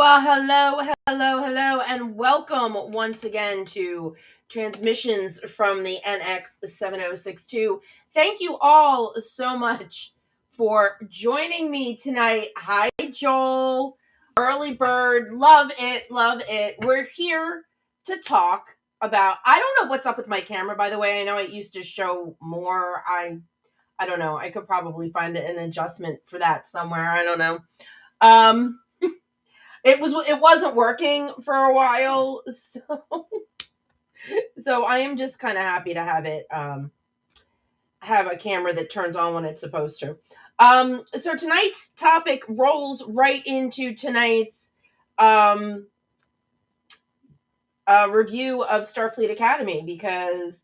Well, hello, and welcome once again to transmissions from the NX 7062. Thank you all so much for joining me tonight. Hi, Joel, early bird, love it. We're here to talk about. I don't know what's up with my camera, by the way. I know it used to show more. I don't know. I could probably find an adjustment for that somewhere. I don't know. Um, it wasn't working for a while, so I am just kind of happy to have it have a camera that turns on when it's supposed to. So tonight's topic rolls right into tonight's um review of Starfleet Academy, because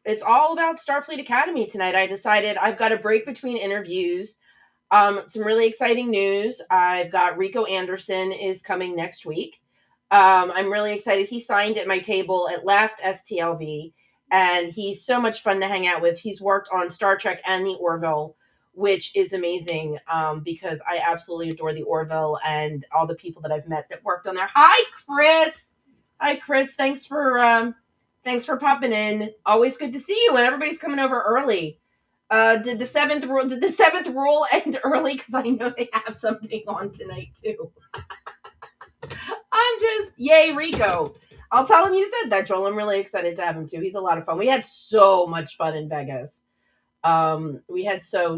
it's all about Starfleet Academy tonight. I decided I've got a break between interviews. Some really exciting news. I've got Rico Anderson is coming next week. I'm really excited. He signed at my table at last STLV, and he's so much fun to hang out with. He's worked on Star Trek and the Orville, which is amazing, because I absolutely adore the Orville and all the people that I've met that worked on there. Hi, Chris. Hi, Chris. Thanks for popping in. Always good to see you, and everybody's coming over early. Did the seventh rule end early? Because I know they have something on tonight too. I'm just yay, Rico. I'll tell him you said that, Joel. I'm really excited to have him too. He's a lot of fun. We had so much fun in Vegas. We had so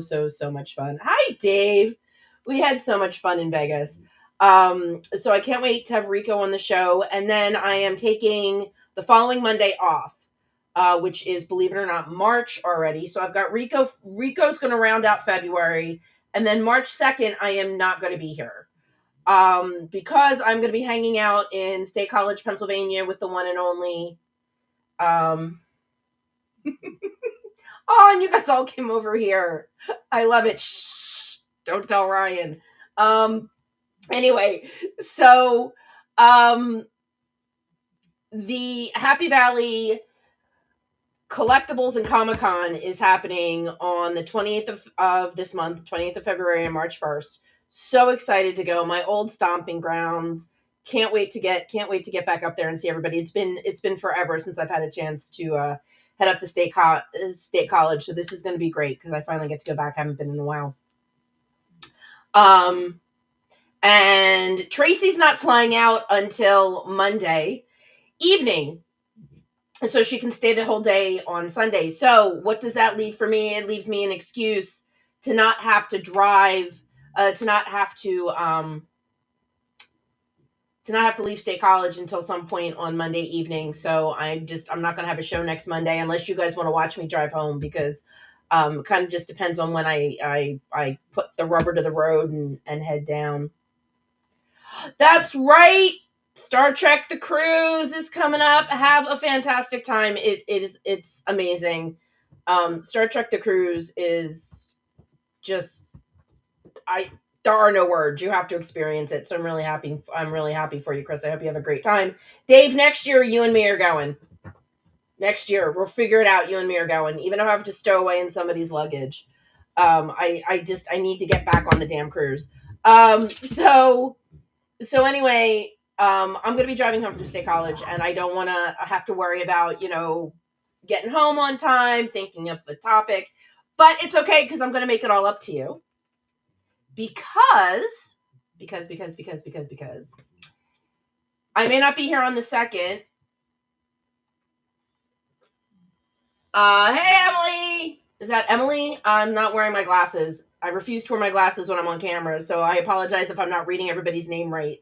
much fun. Hi, Dave. We had so much fun in Vegas. So I can't wait to have Rico on the show. And then I am taking the following Monday off. Which is, believe it or not, March already. So I've got Rico. Rico's going to round out February. And then March 2nd, I am not going to be here. Because I'm going to be hanging out in State College, Pennsylvania with the one and only. Oh, and you guys all came over here. I love it. Shh. Don't tell Ryan. Anyway, so the Happy Valley Collectibles and Comic-Con is happening on the 28th of this month, 28th of February and March 1st. So excited to go. My old stomping grounds. Can't wait to get back up there and see everybody. It's been forever since I've had a chance to head up to State College. So this is going to be great because I finally get to go back. I haven't been in a while. And Tracy's not flying out until Monday evening, so she can stay the whole day on Sunday. So what does that leave for me? It leaves me an excuse to not have to drive, to not have to leave State College until some point on Monday evening. So I'm not going to have a show next Monday unless you guys want to watch me drive home, because kind of just depends on when I put the rubber to the road and head down. That's right. Star Trek The Cruise is coming up. Have a fantastic time. It's amazing. Star Trek The Cruise is just there are no words. You have to experience it. So I'm really happy for you, Chris. I hope you have a great time. Dave, next year you and me are going. Next year we'll figure it out. You and me are going, even if I have to stow away in somebody's luggage. I need to get back on the damn cruise. So anyway, I'm going to be driving home from State College, and I don't want to have to worry about, getting home on time, thinking of the topic. But it's okay, because I'm going to make it all up to you. Because I may not be here on the 2nd. Hey, Emily! Is that Emily? I'm not wearing my glasses. I refuse to wear my glasses when I'm on camera, so I apologize if I'm not reading everybody's name right.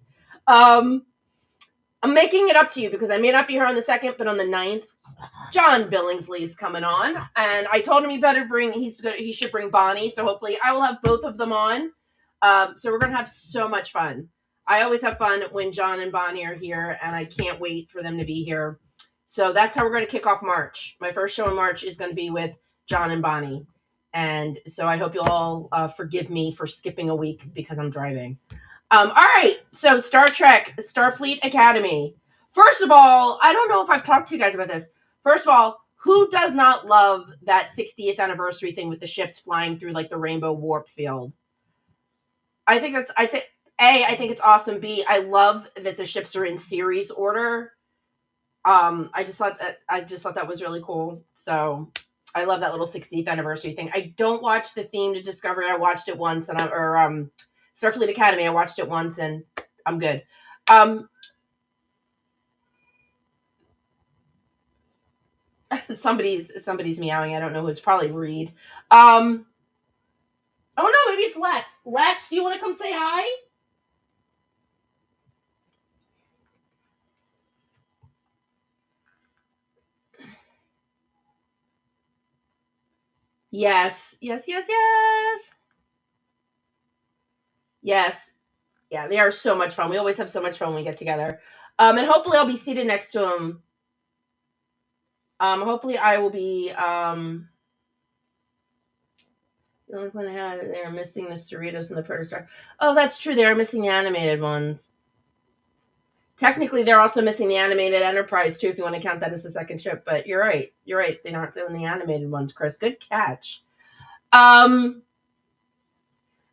I'm making it up to you because I may not be here on the 2nd, but on the 9th, John Billingsley's coming on, and I told him he should bring Bonnie, so hopefully I will have both of them on. So we're gonna have so much fun. I always have fun when John and Bonnie are here, and I can't wait for them to be here. So that's how we're going to kick off March. My first show in March is going to be with John and Bonnie. And so I hope you'll all forgive me for skipping a week because I'm driving. All right. So Star Trek, Starfleet Academy. First of all, I don't know if I've talked to you guys about this. First of all, who does not love that 60th anniversary thing with the ships flying through like the rainbow warp field? I think A, I think it's awesome. B, I love that the ships are in series order. I just thought that was really cool. So I love that little 60th anniversary thing. I don't watch the theme to Discovery. I watched it once, and Starfleet Academy. I watched it once, and I'm good. Somebody's meowing. I don't know who. It's probably Reed. Oh no, maybe it's Lex. Lex, do you want to come say hi? Yes, yes, yes, yes, yes. Yeah, they are so much fun. We always have so much fun when we get together. And hopefully I'll be seated next to him. Hopefully I will be. The only one I had, they are missing the Cerritos and the Protostar. Oh, that's true. They are missing the animated ones. Technically, they're also missing the animated Enterprise too, if you want to count that as a second ship. But you're right. You're right. They aren't doing the animated ones, Chris. Good catch.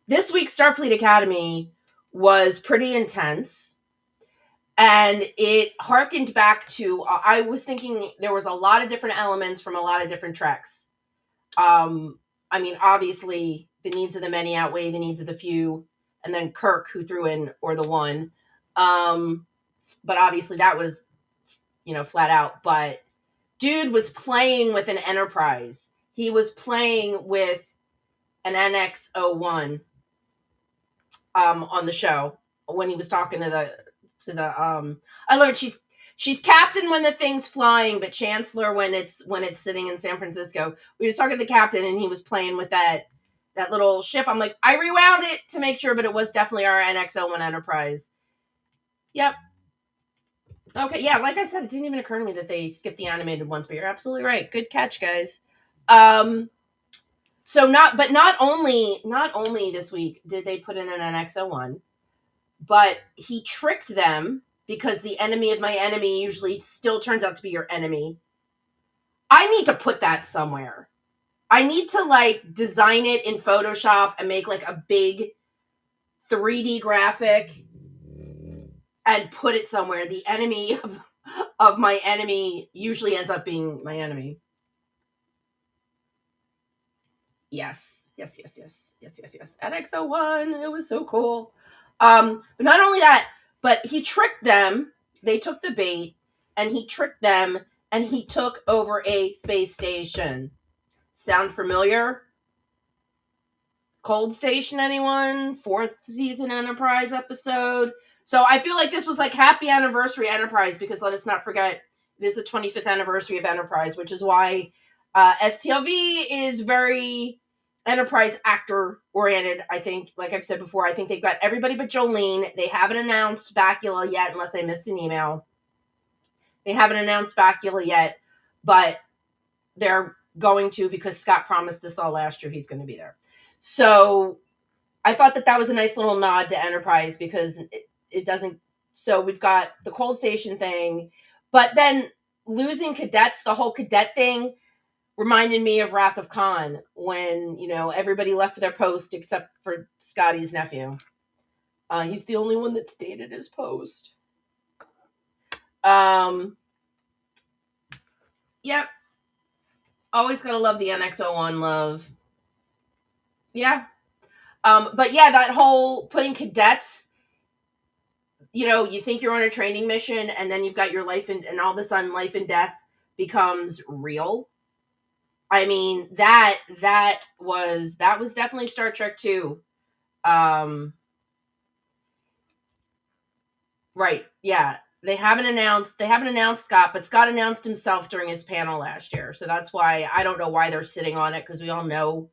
This week's Starfleet Academy was pretty intense, and it harkened back to. I was thinking there was a lot of different elements from a lot of different treks. I mean, obviously, the needs of the many outweigh the needs of the few, and then Kirk, who threw in or the one. But obviously, that was flat out. But dude was playing with an Enterprise. He was playing with an NX-01 on the show when he was talking to the I love it. She's captain when the thing's flying, but chancellor when it's sitting in San Francisco. We was talking to the captain, and he was playing with that little ship. I'm like, I rewound it to make sure, but it was definitely our NX-01 Enterprise. Yep. Okay, yeah, like I said, it didn't even occur to me that they skipped the animated ones, but you're absolutely right. Good catch, guys. So not only this week did they put in an NX-01, but he tricked them because the enemy of my enemy usually still turns out to be your enemy. I need to put that somewhere. I need to design it in Photoshop and make a big 3D graphic and put it somewhere. The enemy of my enemy usually ends up being my enemy. Yes. NX-01. It was so cool. But not only that, but he tricked them. They took the bait, and he tricked them, and he took over a space station. Sound familiar? Cold Station, anyone? 4th season Enterprise episode. So I feel like this was happy anniversary Enterprise, because let us not forget, it is the 25th anniversary of Enterprise, which is why STLV is very Enterprise actor oriented. I think, like I've said before, I think they've got everybody but Jolene. They haven't announced Bakula yet, unless I missed an email. They haven't announced Bakula yet, but they're going to, because Scott promised us all last year he's going to be there. So I thought that was a nice little nod to Enterprise, because it doesn't. So we've got the Cold Station thing, but then losing cadets, the whole cadet thing reminded me of Wrath of Khan, when everybody left their post except for Scotty's nephew. He's the only one that stayed at his post. Yep. Always gotta love the NX-01 love. Yeah. But yeah, that whole putting cadets, you think you're on a training mission, and then you've got your life, and all of a sudden life and death becomes real. I mean, that was definitely Star Trek 2. Right. Yeah. They haven't announced Scott, but Scott announced himself during his panel last year. So that's why I don't know why they're sitting on it, because we all know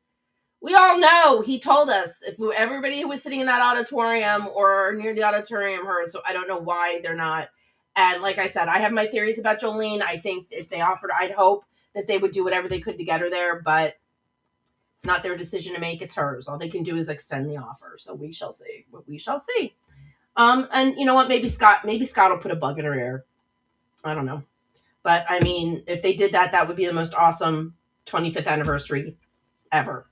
he told us, if everybody who was sitting in that auditorium or near the auditorium heard. So I don't know why they're not. And like I said, I have my theories about Jolene. I think if they offered, I'd hope that they would do whatever they could to get her there, but it's not their decision to make. It's hers. All they can do is extend the offer. So we shall see. And you know what? Maybe Scott will put a bug in her ear. I don't know. But I mean, if they did that, that would be the most awesome 25th anniversary ever.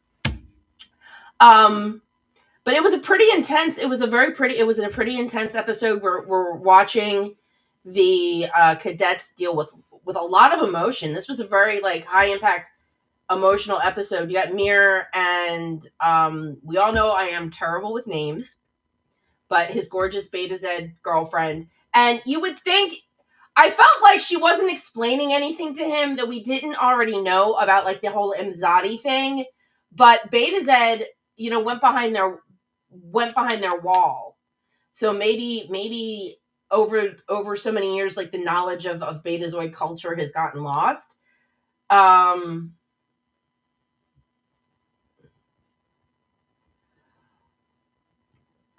But it was a pretty intense. It was a pretty intense episode. We're watching the cadets deal with a lot of emotion. This was a very like high impact emotional episode. You got Mir, and we all know I am terrible with names, but his gorgeous Beta Z girlfriend. And you would think, I felt like she wasn't explaining anything to him that we didn't already know about, like the whole Imzadi thing. But Beta Z, went behind their wall. So maybe over so many years, like the knowledge of Betazoid culture has gotten lost.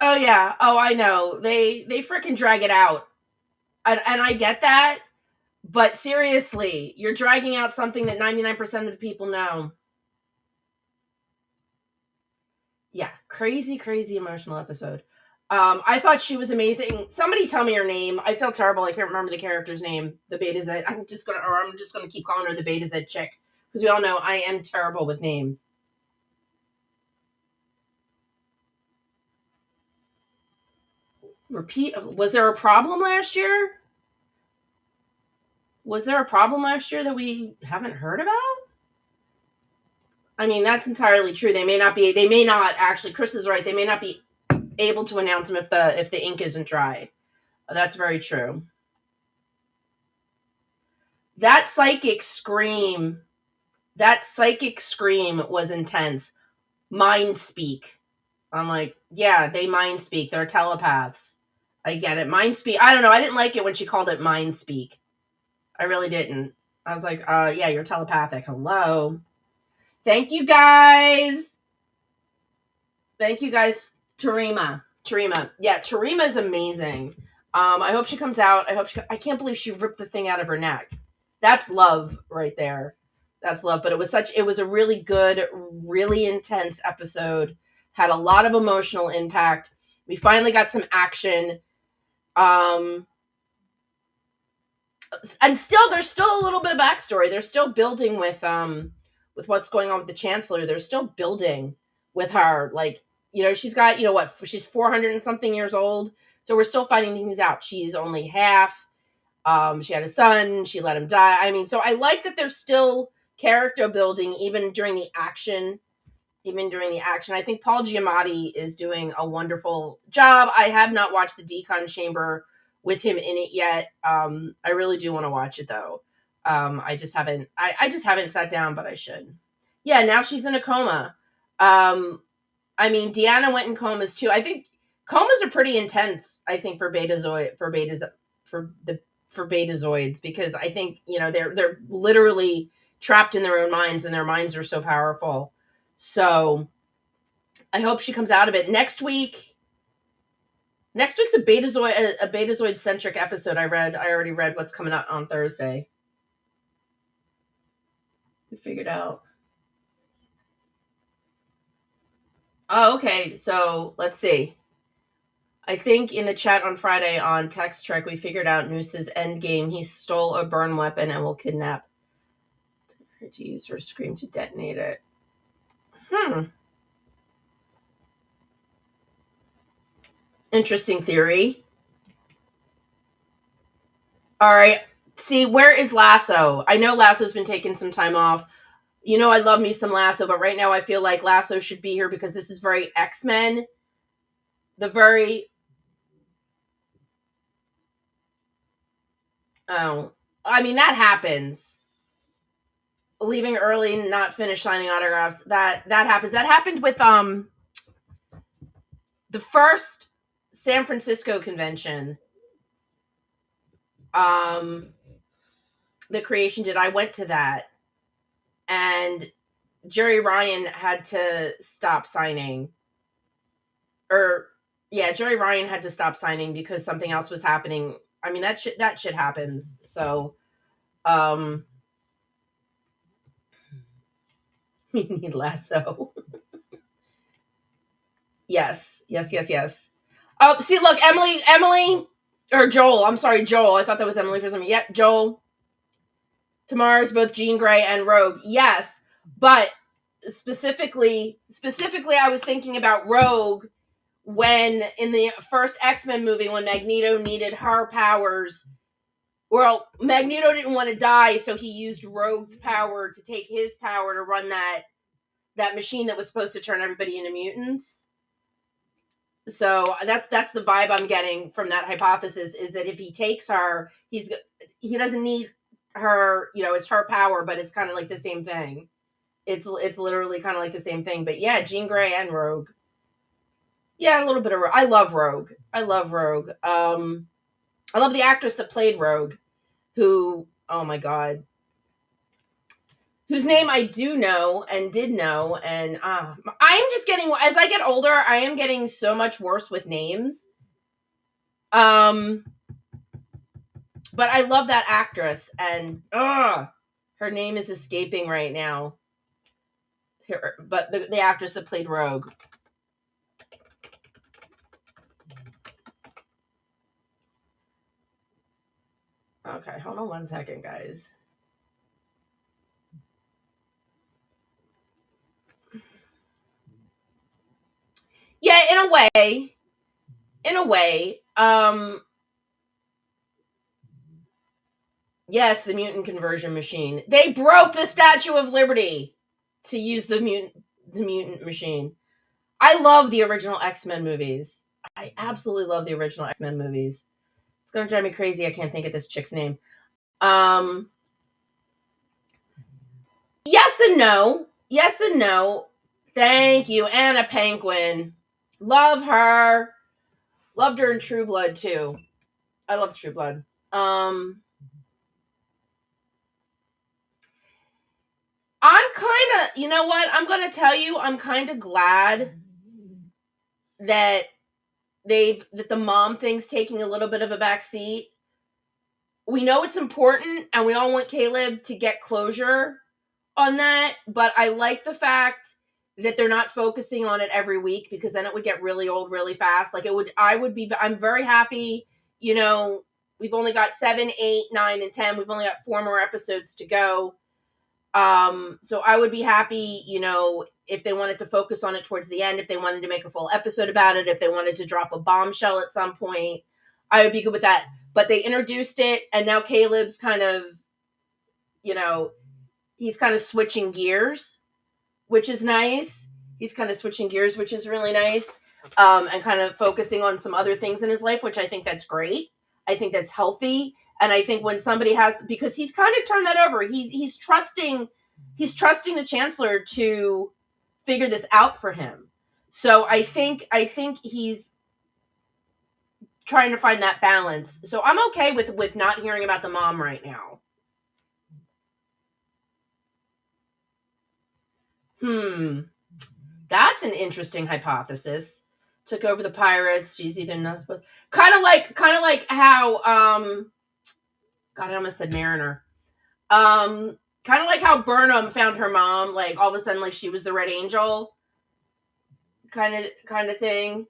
Oh yeah. Oh, I know. They freaking drag it out, and I get that. But seriously, you're dragging out something that 99% of the people know. Yeah, crazy, crazy emotional episode. I thought she was amazing. Somebody tell me her name. I feel terrible. I can't remember the character's name. The Beta Z. I'm just gonna keep calling her the Beta Z chick because we all know I am terrible with names. Repeat. Was there a problem last year? Was there a problem last year that we haven't heard about? I mean, that's entirely true. They may not be. They may not actually. Chris is right. They may not be able to announce them if the ink isn't dry. That's very true. That psychic scream. That psychic scream was intense. Mind speak. I'm like, yeah, they mind speak. They're telepaths. I get it. Mind speak. I don't know. I didn't like it when she called it mind speak. I really didn't. I was like, yeah, you're telepathic. Hello. Thank you guys. Thank you guys. Tarima. Yeah, Tarima is amazing. I hope she comes out. I can't believe she ripped the thing out of her neck. That's love right there. That's love. But it was a really good, really intense episode. Had a lot of emotional impact. We finally got some action. And still, there's still a little bit of backstory. They're still building with what's going on with the Chancellor. They're still building with her. Like, she's got, she's 400 and something years old. So we're still finding things out. She's only half. She had a son. She let him die. I mean, so I like that there's still character building even during the action. I think Paul Giamatti is doing a wonderful job. I have not watched the Decon Chamber with him in it yet. I really do want to watch it though. I just haven't. I just haven't sat down, but I should. Yeah, now she's in a coma. I mean, Deanna went in comas too. I think comas are pretty intense. I think for betazoids because I think they're literally trapped in their own minds and their minds are so powerful. So I hope she comes out of it next week. Next week's a betazoid centric episode. I already read what's coming out on Thursday. We figured out. Oh, okay. So let's see. I think in the chat on Friday on Text Trek, we figured out Noose's end game. He stole a burn weapon and will kidnap her to use her scream to detonate it. Interesting theory. All right. See, where is Lasso? I know Lasso's been taking some time off. I love me some Lasso, but right now I feel like Lasso should be here because this is very X-Men. I mean, that happens. Leaving early, not finish signing autographs. That happens. That happened with the first San Francisco convention. The creation did. I went to that, and Jerry Ryan had to stop signing. Jerry Ryan had to stop signing because something else was happening. I mean, that shit happens. So, we need Lasso. Yes. Oh, see, look, Emily, or Joel. I'm sorry, Joel. I thought that was Emily for some reason. Yep, Joel. Tomorrow's both Jean Grey and Rogue. Yes, but specifically, I was thinking about Rogue when in the first X-Men movie, when Magneto needed her powers, well, Magneto didn't want to die, so he used Rogue's power to take his power to run that machine that was supposed to turn everybody into mutants. So that's the vibe I'm getting from that hypothesis, is that if he takes her, he doesn't need her, it's her power, but it's kind of like the same thing. It's literally kind of like the same thing. But yeah, Jean Grey and Rogue. Yeah, a little bit of Rogue. I love Rogue. I love the actress that played Rogue, who, oh my god, whose name I do know and did know, and I am just getting, as I get older, I am getting so much worse with names. But I love that actress, and her name is escaping right now. But the actress that played Rogue. Okay, hold on one second, guys. Yeah, in a way. Yes, the mutant conversion machine. They broke the Statue of Liberty to use the mutant machine. I love the original X-Men movies. I absolutely love the original X-Men movies. It's gonna drive me crazy. I can't think of this chick's name. Yes and no. Yes and no. Thank you, Anna Paquin. Love her. Loved her in True Blood too. I love True Blood. I'm kind of, you know what? I'm going to tell you, I'm kind of glad that that the mom thing's taking a little bit of a backseat. We know it's important, and we all want Caleb to get closure on that, but I like the fact that they're not focusing on it every week, because then it would get really old really fast. Like I'm very happy, we've only got 7, 8, 9, and 10. We've only got 4 more episodes to go. So I would be happy, if they wanted to focus on it towards the end, if they wanted to make a full episode about it, if they wanted to drop a bombshell at some point, I would be good with that. But they introduced it, and now Caleb's kind of, he's kind of switching gears, which is nice. He's kind of switching gears, which is really nice. And kind of focusing on some other things in his life, which I think that's great. I think that's healthy. And I think when somebody has, because he's kind of turned that over, he's trusting the Chancellor to figure this out for him. So I think he's trying to find that balance. So I'm okay with not hearing about the mom right now. That's an interesting hypothesis. Took over the pirates. She's either not supposed, kind of like how God, I almost said Mariner. Kind of like how Burnham found her mom, like all of a sudden, like she was the Red Angel, kind of thing.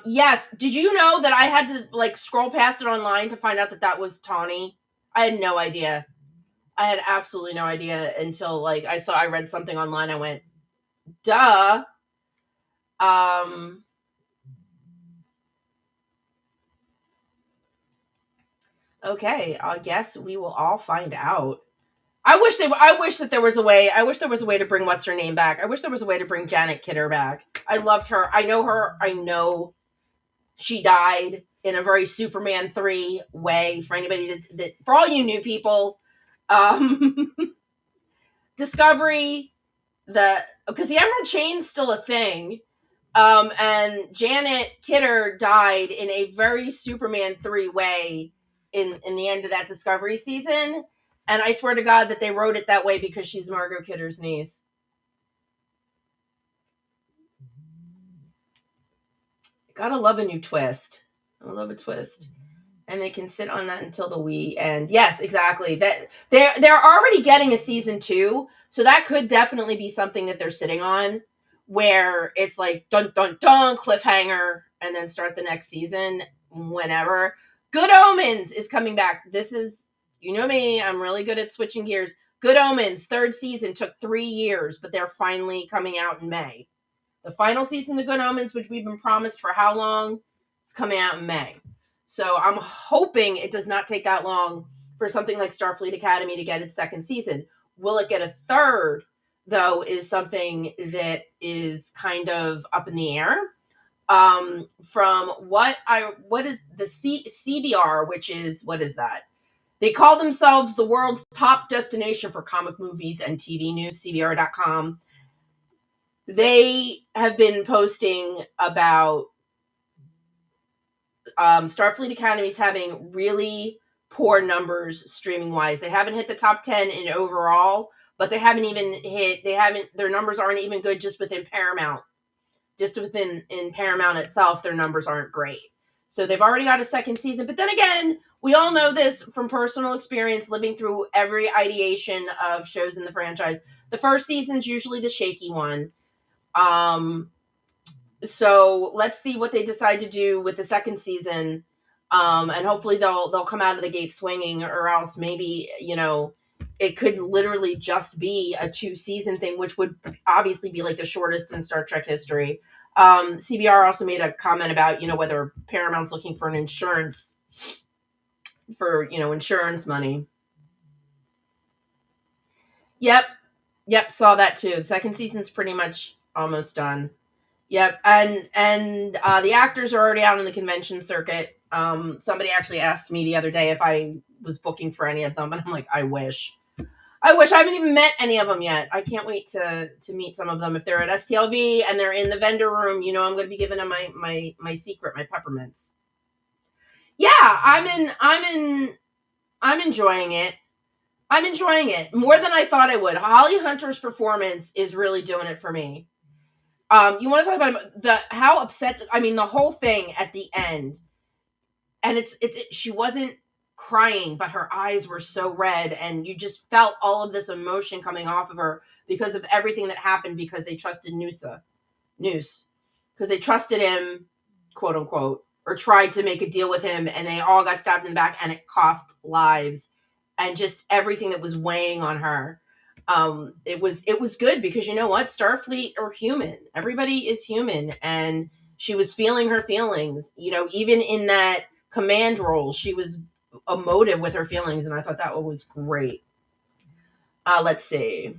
Yes. Did you know that I had to like scroll past it online to find out that was Tawny? I had no idea. I had absolutely no idea until like I read something online. I went, duh. Okay, I guess we will all find out. I wish that there was a way. I wish there was a way to bring what's her name back. I wish there was a way to bring Janet Kidder back. I loved her. I know her. I know she died in a very Superman 3 way. For anybody that for all you new people, Discovery, because the Emerald Chain's still a thing. And Janet Kidder died in a very Superman 3 way in the end of that Discovery season. And I swear to God that they wrote it that way because she's Margot Kidder's niece. Gotta love a new twist. I love a twist. And they can sit on that until the we end. Yes, exactly. That they're already getting a season 2, so that could definitely be something that they're sitting on, where it's like dun dun dun cliffhanger, and then start the next season whenever. Good Omens is coming back. This is, you know me, I'm really good at switching gears. Good Omens 3rd season took 3 years, but they're finally coming out in May. The final season of Good Omens, which we've been promised for how long, it's coming out in May. So I'm hoping it does not take that long for something like Starfleet Academy to get its second season. Will it get a third, though, is something that is kind of up in the air. From what is the CBR, which is, what is that? They call themselves the world's top destination for comic movies and TV news, CBR.com. They have been posting about Starfleet Academy's having really poor numbers streaming wise. They haven't hit the top 10 in overall, but their numbers aren't even good just within Paramount. Just within Paramount itself, their numbers aren't great. So they've already got a second season. But then again, we all know this from personal experience living through every ideation of shows in the franchise. The first season's usually the shaky one. So let's see what they decide to do with the second season. And hopefully they'll come out of the gate swinging, or else maybe, it could literally just be a 2-season thing, which would obviously be like the shortest in Star Trek history. CBR also made a comment about, whether Paramount's looking for insurance money. Yep, saw that too. The second season's pretty much almost done. Yep, and the actors are already out on the convention circuit. Somebody actually asked me the other day if I was booking for any of them, and I'm like, I wish. I haven't even met any of them yet. I can't wait to meet some of them. If they're at STLV and they're in the vendor room, I'm going to be giving them my secret, my peppermints. Yeah, I'm enjoying it. I'm enjoying it more than I thought I would. Holly Hunter's performance is really doing it for me. You want to talk about how upset? I mean, the whole thing at the end, and she wasn't crying, but her eyes were so red, and you just felt all of this emotion coming off of her because of everything that happened, because they trusted Noose, because they trusted him, quote unquote, or tried to make a deal with him, and they all got stabbed in the back, and it cost lives, and just everything that was weighing on her. It was good, because you know what? Starfleet are human. Everybody is human, and she was feeling her feelings. Even in that command role, she was emotive with her feelings, and I thought that was great. Let's see.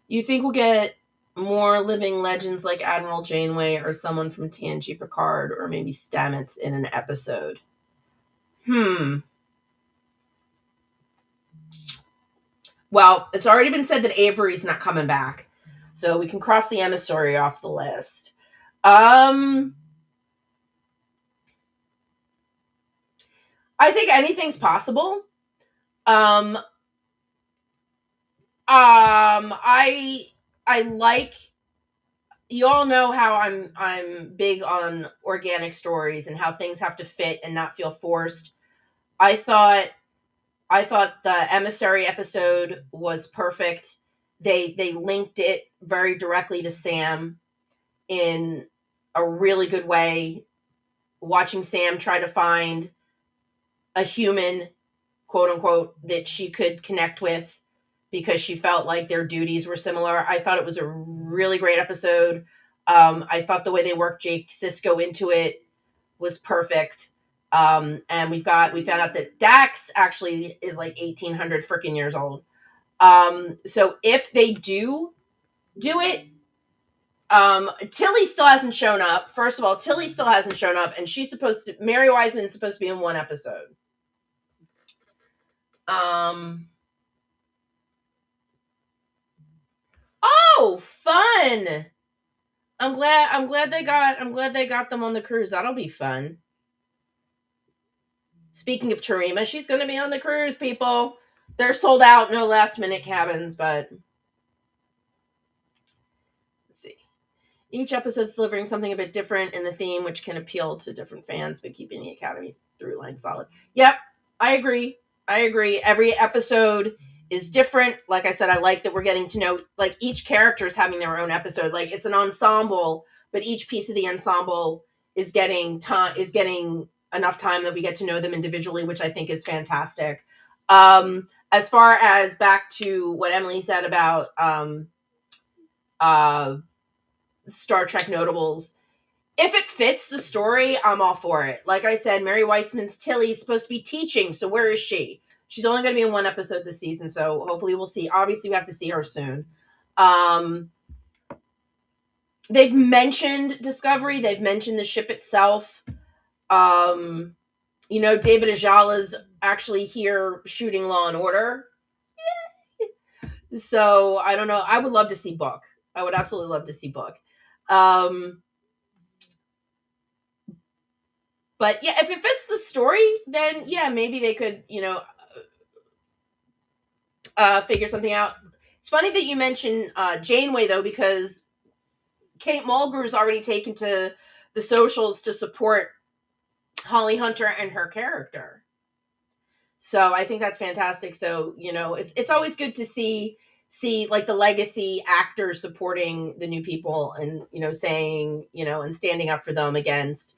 You think we'll get more living legends like Admiral Janeway or someone from TNG Picard, or maybe Stamets in an episode? Well, it's already been said that Avery's not coming back, so we can cross the emissary off the list. I think anything's possible. I like, you all know how I'm big on organic stories and how things have to fit and not feel forced. I thought the emissary episode was perfect. They linked it very directly to Sam in a really good way. Watching Sam try to find a human, quote unquote, that she could connect with because she felt like their duties were similar. I thought it was a really great episode. I thought the way they worked Jake Sisko into it was perfect. And we found out that Dax actually is like 1800 freaking years old. So if they do it, Tilly still hasn't shown up. First of all, Tilly still hasn't shown up, and Mary Wiseman's supposed to be in one episode. Oh, fun! I'm glad they got them on the cruise. That'll be fun. Speaking of Tarima, she's going to be on the cruise, people. They're sold out, no last minute cabins, but let's see. Each episode's delivering something a bit different in the theme, which can appeal to different fans, but keeping the Academy through line solid. Yep, I agree. Every episode is different. Like I said, I like that we're getting to know, like, each character is having their own episode. Like, it's an ensemble, but each piece of the ensemble is getting enough time that we get to know them individually, which I think is fantastic. As far as back to what Emily said about Star Trek notables. If it fits the story, I'm all for it. Like I said, Mary Weissman's Tilly is supposed to be teaching, so where is she? She's only going to be in one episode this season, so hopefully we'll see. Obviously, we have to see her soon. They've mentioned Discovery. They've mentioned the ship itself. David Ajala's actually here shooting Law and Order. So I don't know. I would love to see Book. I would absolutely love to see Book. But yeah, if it fits the story, then yeah, maybe they could, figure something out. It's funny that you mentioned Janeway though, because Kate Mulgrew's already taken to the socials to support Holly Hunter and her character. So I think that's fantastic. So, it's always good to see like the legacy actors supporting the new people and, saying, and standing up for them against,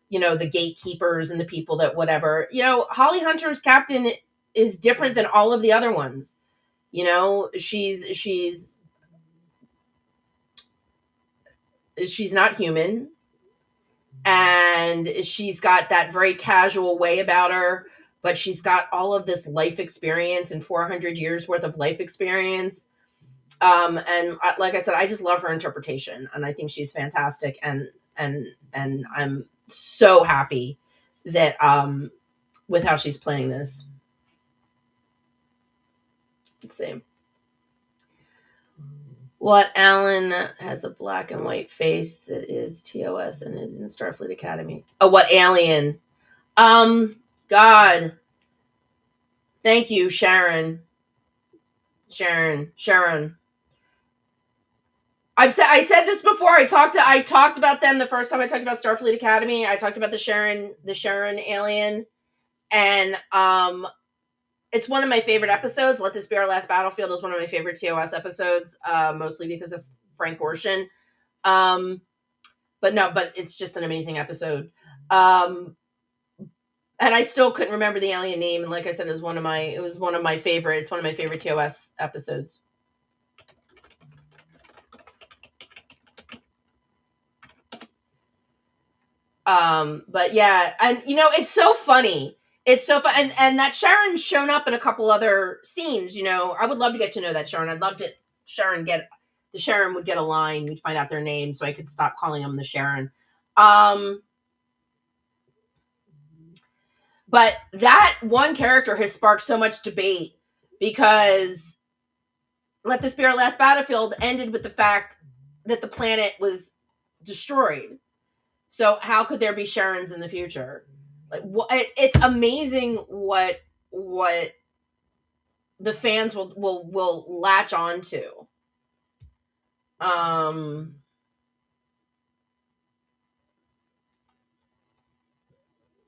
the gatekeepers and the people that whatever. Holly Hunter's captain is different than all of the other ones. She's not human, and she's got that very casual way about her, but she's got all of this life experience and 400 years worth of life experience. And like I said, I just love her interpretation, and I think she's fantastic. And I'm so happy that with how she's playing this. Let's see. What Alan has a black and white face that is TOS and is in Starfleet Academy? Oh, what alien? God. Thank you, Sharon. I said this before. I talked about them the first time I talked about Starfleet Academy. I talked about the Sharon alien, and it's one of my favorite episodes. Let This Be Our Last Battlefield is one of my favorite TOS episodes, mostly because of Frank Gorshin. But it's just an amazing episode. And I still couldn't remember the alien name. And like I said, it was one of my favorite TOS episodes. But yeah, and it's so funny. It's so fun, and that Sharon's shown up in a couple other scenes. I would love to get to know that Sharon. I'd love to Sharon would get a line. We'd find out their name, so I could stop calling them the Sharon. But that one character has sparked so much debate because Let This Be Our Last Battlefield ended with the fact that the planet was destroyed. So how could there be Sharons in the future? Like, it's amazing what the fans will latch on to.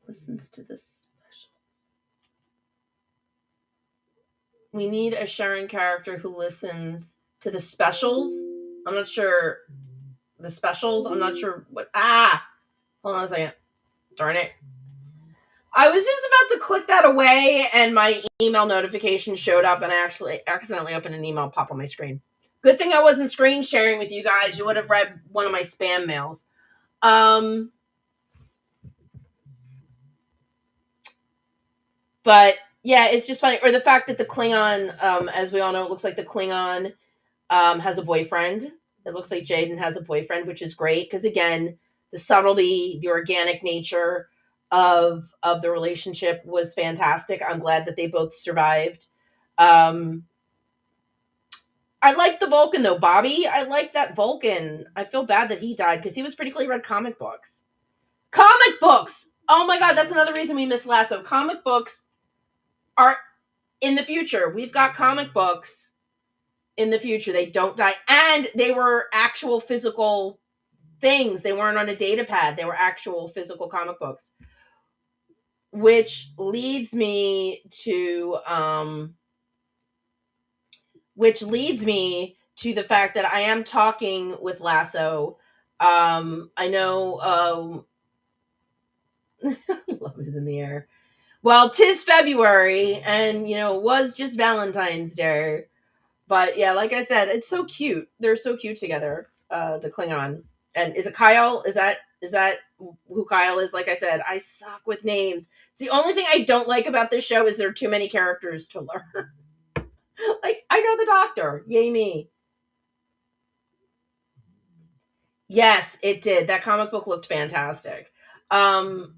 Listens to the specials. We need a Sharon character who listens to the specials. I'm not sure. The specials? I'm not sure what. Hold on a second. Darn it. I was just about to click that away, and my email notification showed up, and I actually accidentally opened an email pop on my screen. Good thing I wasn't screen sharing with you guys. You would have read one of my spam mails. But yeah, it's just funny. Or the fact that the Klingon, as we all know, it looks like the Klingon has a boyfriend. It looks like Jaden has a boyfriend, which is great. Because again, the subtlety, the organic nature of the relationship was fantastic. I'm glad that they both survived. I like the Vulcan though, Bobby. I like that Vulcan. I feel bad that he died because he was pretty cool. He read comic books. Comic books! Oh my god, that's another reason we miss Lasso. Comic books are in the future. We've got comic books in the future. They don't die. And they were actual physical things. They weren't on a data pad. They were actual physical comic books. Which leads me to the fact that I am talking with Lasso. I know love is in the air. Well, 'tis February, and it was just Valentine's Day. But yeah, like I said, it's so cute. They're so cute together. the Klingon. And is it Kyle? Is that who Kyle is? Like I said, I suck with names. It's the only thing I don't like about this show is there are too many characters to learn. Like, I know the Doctor. Yay me. Yes, it did. That comic book looked fantastic. Um,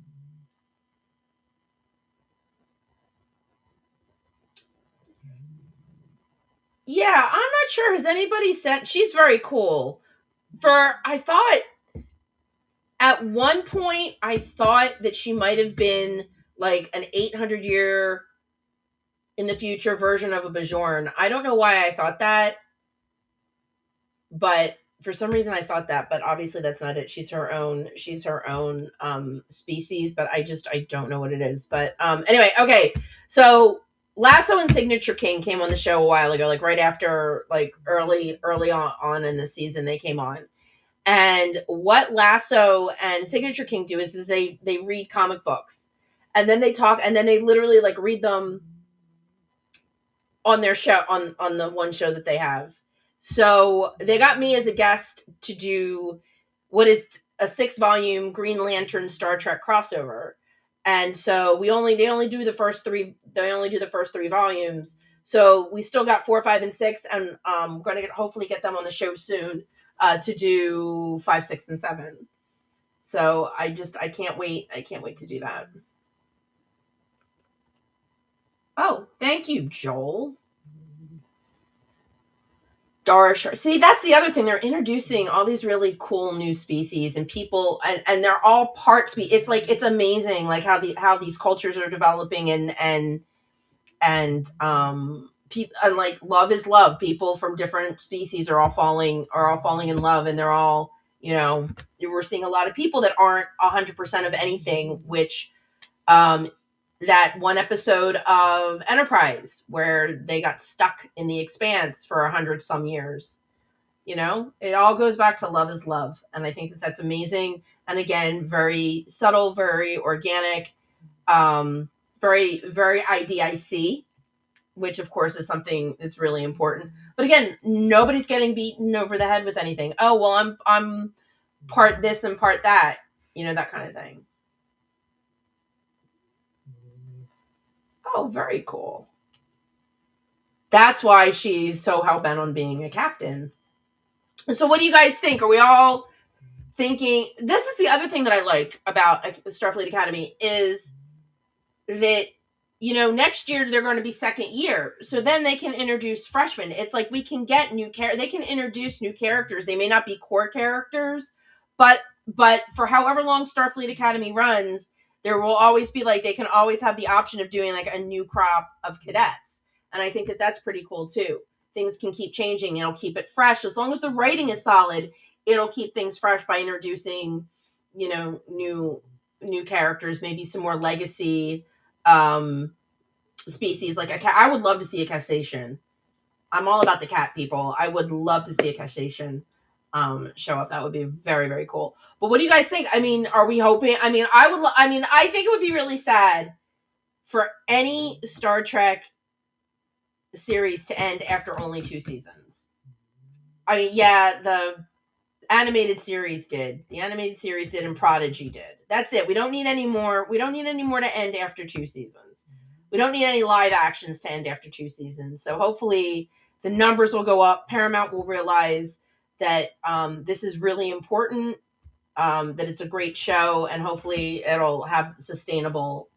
yeah, I'm not sure. Has anybody said she's very cool? I thought at one point, I thought that she might have been like an 800-year in the future version of a Bajoran. I don't know why I thought that, but for some reason I thought that, but obviously that's not it. She's her own species, but I don't know what it is. But anyway, okay. So Lasso and Signature King came on the show a while ago, like right after like early on in the season they came on. And what Lasso and Signature King do is that they read comic books. And then they talk and then they literally like read them on their show on the one show that they have. So they got me as a guest to do what is a 6-volume Green Lantern Star Trek crossover. And so they only do the first 3 volumes. So we still got 4, 5, and 6, and we're going to hopefully get them on the show soon to do 5, 6, and 7. So I can't wait. I can't wait to do that. Oh, thank you, Joel. Darshar. See, that's the other thing. They're introducing all these really cool new species and people, and they're all parts. It's like it's amazing, like how these cultures are developing and people and like love is love. People from different species are all falling in love, and they're all we're seeing a lot of people that aren't 100% of anything, which that one episode of Enterprise where they got stuck in the expanse for 100 some years. It all goes back to love is love. And I think that that's amazing. And again, very subtle, very organic, very, very IDIC, which of course is something that's really important. But again, nobody's getting beaten over the head with anything. Oh, well, I'm part this and part that, that kind of thing. Oh, very cool. That's why she's so hell-bent on being a captain. So what do you guys think? Are we all thinking... This is the other thing that I like about Starfleet Academy is that, next year they're going to be second year. So then they can introduce freshmen. It's like we can get they can introduce new characters. They may not be core characters, but for however long Starfleet Academy runs, there will always be they can always have the option of doing a new crop of cadets. And I think that that's pretty cool too. Things can keep changing. It'll keep it fresh. As long as the writing is solid, it'll keep things fresh by introducing, new characters, maybe some more legacy species. Like a cat. I would love to see a cetacean. I'm all about the cat people. I would love to see a cetacean show up. That would be very, very cool. But what do you guys think? I mean, are we hoping? I mean, I think it would be really sad for any Star Trek series to end after only 2 seasons. I mean, yeah, the animated series did. The animated series did, and Prodigy did. That's it. We don't need any more. We don't need any more to end after 2 seasons. We don't need any live actions to end after 2 seasons. So hopefully the numbers will go up. Paramount will realize that this is really important, that it's a great show, and hopefully it'll have sustainable.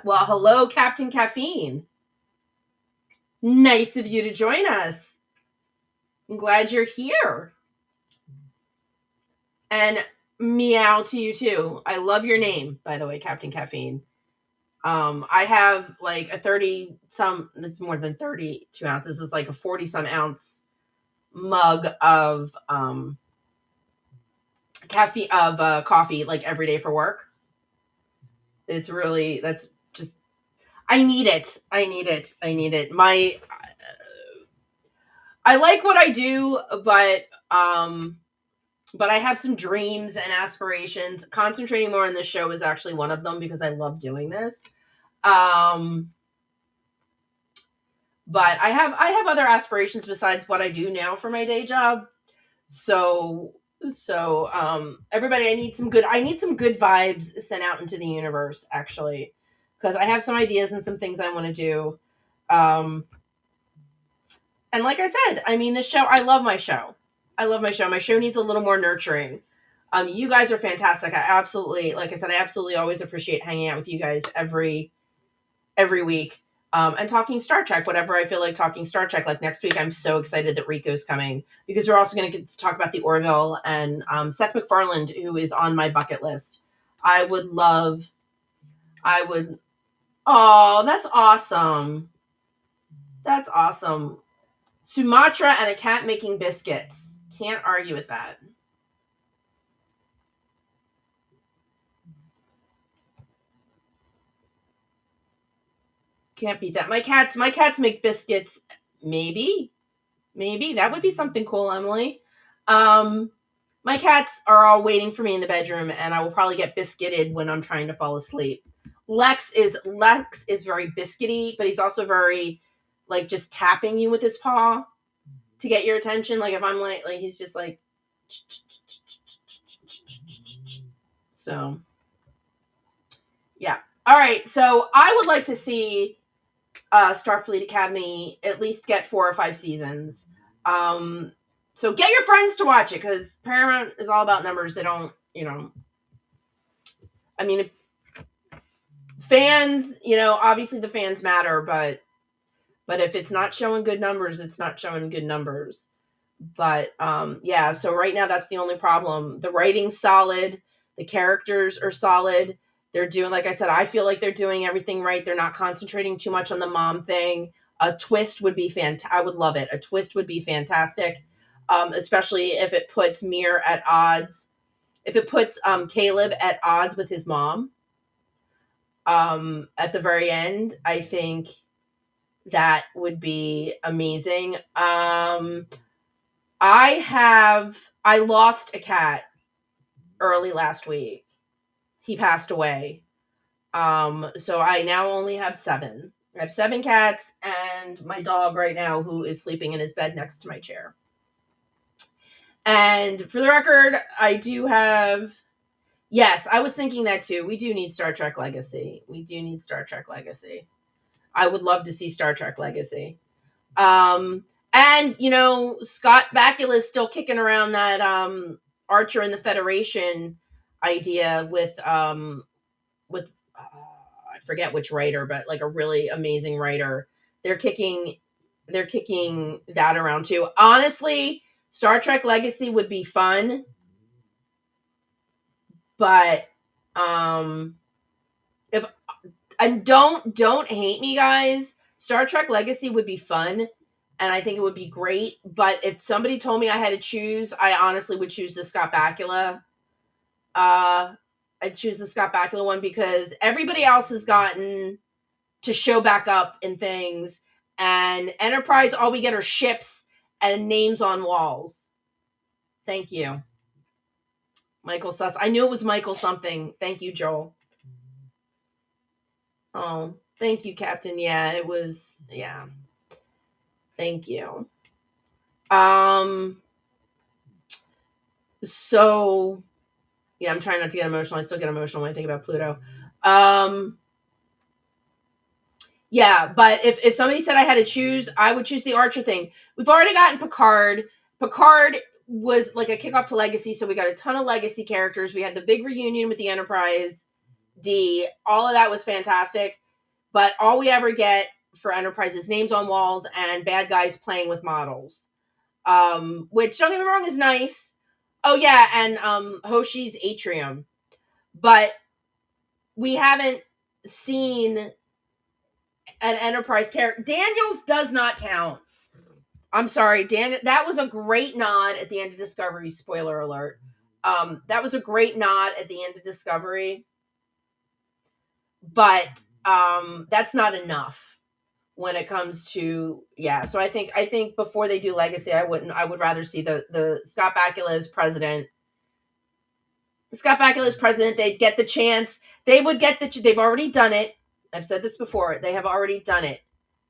Well, hello, Captain Caffeine. Nice of you to join us. I'm glad you're here. And meow to you too. I love your name, by the way, Captain Caffeine. I have a 30 some, it's more than 32 ounces. It's like a 40 some ounce mug of coffee every day for work. It's really, that's just, I need it. I like what I do, but I have some dreams and aspirations. Concentrating more on this show is actually one of them because I love doing this. But I have other aspirations besides what I do now for my day job. So everybody, I need some good vibes sent out into the universe, actually, because I have some ideas and some things I want to do. Um, and like I said, I mean, this show, I love my show. I love my show. My show needs a little more nurturing. You guys are fantastic. I absolutely, like I said, I absolutely always appreciate hanging out with you guys every week. And talking Star Trek, whatever I feel like talking Star Trek. Like next week, I'm so excited that Rico's coming because we're also going to get to talk about the Orville and Seth MacFarlane, who is on my bucket list. I would. Oh, that's awesome. That's awesome. Sumatra and a cat making biscuits. Can't argue with that. Can't beat that. My cats make biscuits. Maybe. Maybe. That would be something cool, Emily. Um my cats are all waiting for me in the bedroom and I will probably get biscuited when I'm trying to fall asleep. Lex is very biscuity, but he's also very like just tapping you with his paw to get your attention. Like if I'm like he's just like so yeah. All right. So I would like to see Starfleet Academy at least get 4 or 5 seasons. So get your friends to watch it because Paramount is all about numbers. They don't, I mean, fans, obviously the fans matter, but if it's not showing good numbers, it's not showing good numbers. But yeah, so right now that's the only problem. The writing's solid, the characters are solid. They're doing, like I said, I feel like they're doing everything right. They're not concentrating too much on the mom thing. A twist would be fantastic. I would love it. A twist would be fantastic, especially if it puts Mir at odds. If it puts Caleb at odds with his mom at the very end, I think that would be amazing. I lost a cat early last week. He passed away. So I now only have 7. I have 7 cats and my dog right now who is sleeping in his bed next to my chair. And for the record, I do have, yes, I was thinking that too. We do need Star Trek Legacy. I would love to see Star Trek Legacy. And Scott Bakula is still kicking around that Archer and the Federation idea with I forget which writer, but like a really amazing writer. They're kicking that around too. Honestly, Star Trek Legacy would be fun, but if and don't hate me, guys. Star Trek Legacy would be fun, and I think it would be great. But if somebody told me I had to choose, I honestly would choose the Scott Bakula. I'd choose the Scott Bakula one because everybody else has gotten to show back up in things, and Enterprise, all we get are ships and names on walls. Thank you, Michael Suss. I knew it was Michael something. Thank you, Joel. Oh, thank you, Captain. Yeah, it was. Yeah, thank you. So yeah, I'm trying not to get emotional. I still get emotional when I think about Pluto. Yeah, but if somebody said I had to choose, I would choose the Archer thing. We've already gotten Picard. Picard was like a kickoff to Legacy, so we got a ton of Legacy characters. We had the big reunion with the Enterprise D. All of that was fantastic. But all we ever get for Enterprise is names on walls and bad guys playing with models. Which, don't get me wrong, is nice. Oh, yeah, and Hoshi's Atrium. But we haven't seen an Enterprise character. Daniels does not count. I'm sorry, Dan. That was a great nod at the end of Discovery. Spoiler alert. That was a great nod at the end of Discovery, but that's not enough when it comes to So I think before they do Legacy, I would rather see the Scott Bakula as president. Scott Bakula as president. They'd get the chance. They've already done it. I've said this before. They have already done it.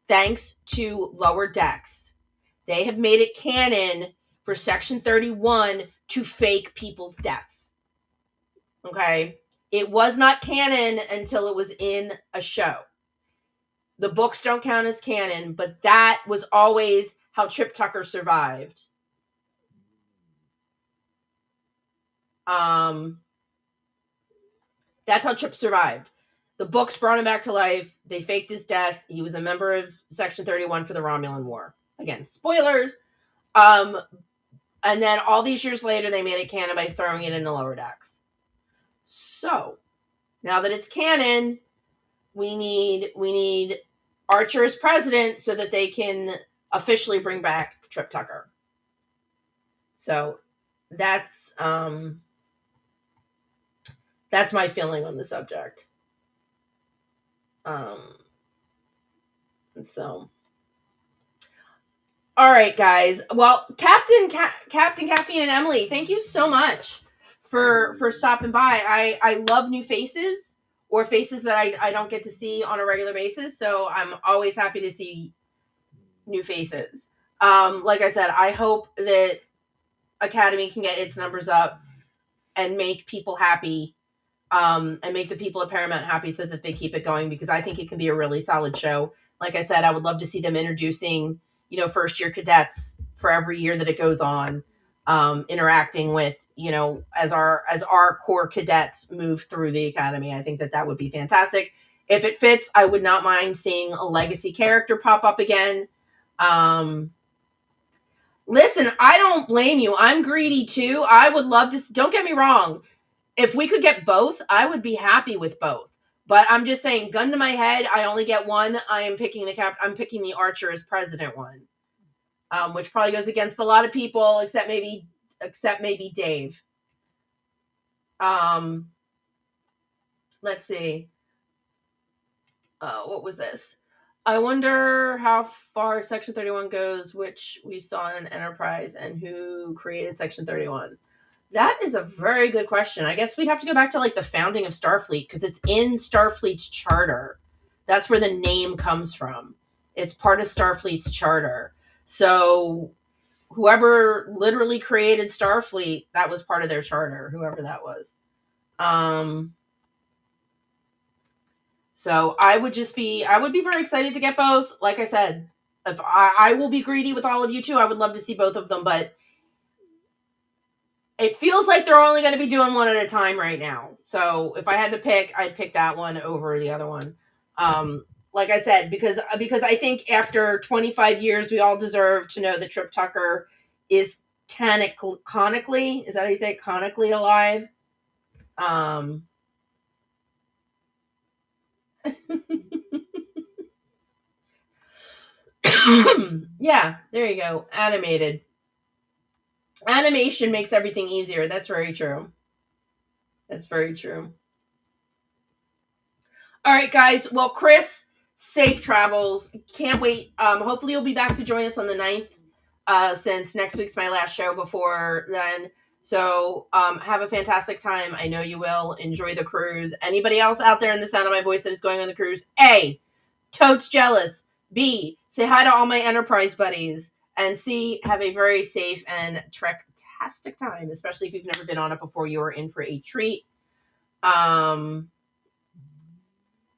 thanks to Lower Decks. They have made it canon for Section 31 to fake people's deaths. Okay? It was not canon until it was in a show. The books don't count as canon, but that was always how Trip Tucker survived. That's how Trip survived. The books brought him back to life. They faked his death. He was a member of Section 31 for the Romulan War. Again, spoilers. And then all these years later, they made it canon by throwing it into Lower Decks. So, now that it's canon, we need Archer as president so that they can officially bring back Trip Tucker. So, that's my feeling on the subject. So, all right, guys. Well, Captain Caffeine and Emily, thank you so much for stopping by. I love new faces or faces that I don't get to see on a regular basis. So I'm always happy to see new faces. Like I said, I hope that Academy can get its numbers up and make people happy. And make the people at Paramount happy so that they keep it going, because I think it can be a really solid show. Like I said, I would love to see them introducing, first year cadets for every year that it goes on, interacting with, as our core cadets move through the Academy. I think that would be fantastic. If it fits, I would not mind seeing a legacy character pop up again. Listen, I don't blame you. I'm greedy too. I would love to, don't get me wrong. If we could get both, I would be happy with both. But I'm just saying, gun to my head, I only get one. I'm picking the Archer as president one, which probably goes against a lot of people, except maybe Dave. Let's see. What was this? I wonder how far Section 31 goes, which we saw in Enterprise, and who created Section 31. That is a very good question. I guess we'd have to go back to the founding of Starfleet, because it's in Starfleet's charter. That's where the name comes from. It's part of Starfleet's charter. So whoever literally created Starfleet, that was part of their charter, whoever that was. So I would be very excited to get both. Like I said, if I will be greedy with all of you too. I would love to see both of them, but it feels like they're only going to be doing one at a time right now. So if I had to pick, I'd pick that one over the other one. Like I said, because I think after 25 years, we all deserve to know that Trip Tucker is canonically, is that how you say it? Canonically alive. Yeah, there you go. Animated. Animation makes everything easier. That's very true. That's very true. All right, guys. Well, Chris, safe travels. Can't wait. Hopefully you'll be back to join us on the 9th, since next week's my last show before then. So have a fantastic time. I know you will. Enjoy the cruise. Anybody else out there in the sound of my voice that is going on the cruise? A, totes jealous. B, say hi to all my Enterprise buddies. And C, have a very safe and trek-tastic time, especially if you've never been on it before. You are in for a treat.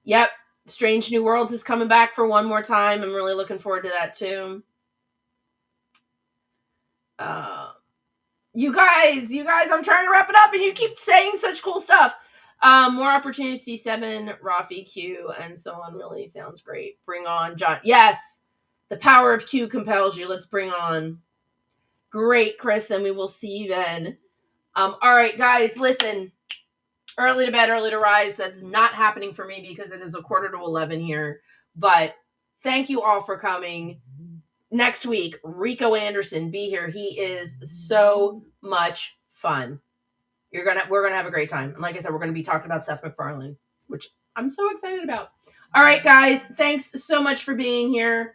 Yep, Strange New Worlds is coming back for one more time. I'm really looking forward to that too. You guys, I'm trying to wrap it up and you keep saying such cool stuff. More opportunities, C7, Rafi, Q, and so on. Really sounds great. Bring on John. Yes, the power of Q compels you. Let's bring on. Great, Chris. Then we will see you then. All right, guys, listen. Early to bed, early to rise. That's not happening for me because it is 10:45 here. But thank you all for coming. Next week, Rico Anderson, be here. He is so much fun. We're gonna have a great time. And like I said, we're gonna be talking about Seth MacFarlane, which I'm so excited about. All right, guys, thanks so much for being here.